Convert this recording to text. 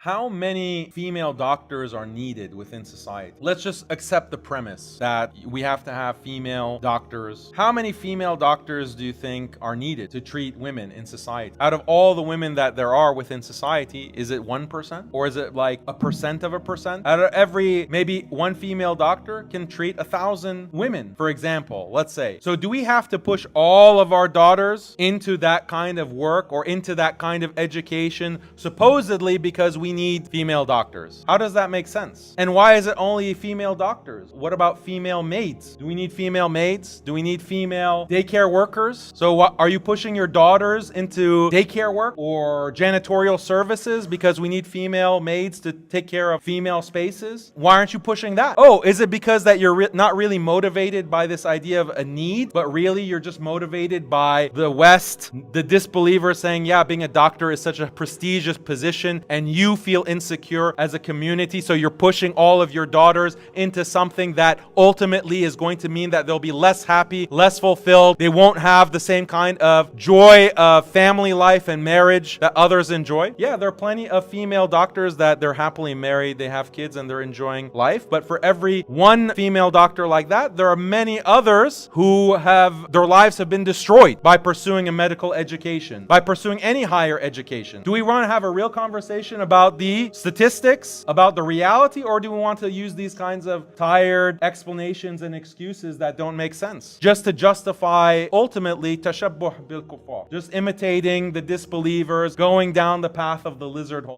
How many female doctors are needed within society? Let's just accept the premise that we have to have female doctors. How many female doctors do you think are needed to treat women in society? Out of all the women that there are within society, is it 1%? Or is it like a percent of a percent? Out of every, maybe one female doctor can treat 1,000 women, for example, let's say. So do we have to push all of our daughters into that kind of work or into that kind of education, supposedly because we need female doctors? How does that make sense? And why is it only female doctors? What about female maids? Do we need female maids? Do we need female daycare workers? So are you pushing your daughters into daycare work or janitorial services because we need female maids to take care of female spaces? Why aren't you pushing that? Oh, is it because that you're not really motivated by this idea of a need, but really you're just motivated by the West, the disbelievers saying, yeah, being a doctor is such a prestigious position, and you feel insecure as a community, so you're pushing all of your daughters into something that ultimately is going to mean that they'll be less happy, less fulfilled. They won't have the same kind of joy of family life and marriage that others enjoy. Yeah, there are plenty of female doctors that they're happily married, they have kids, and they're enjoying life. But for every one female doctor like that, there are many others who have their lives have been destroyed by pursuing a medical education, by pursuing any higher education. Do we want to have a real conversation about the statistics, about the reality, or do we want to use these kinds of tired explanations and excuses that don't make sense just to justify ultimately tashabbuh bil kuffar, just imitating the disbelievers, going down the path of the lizard hole?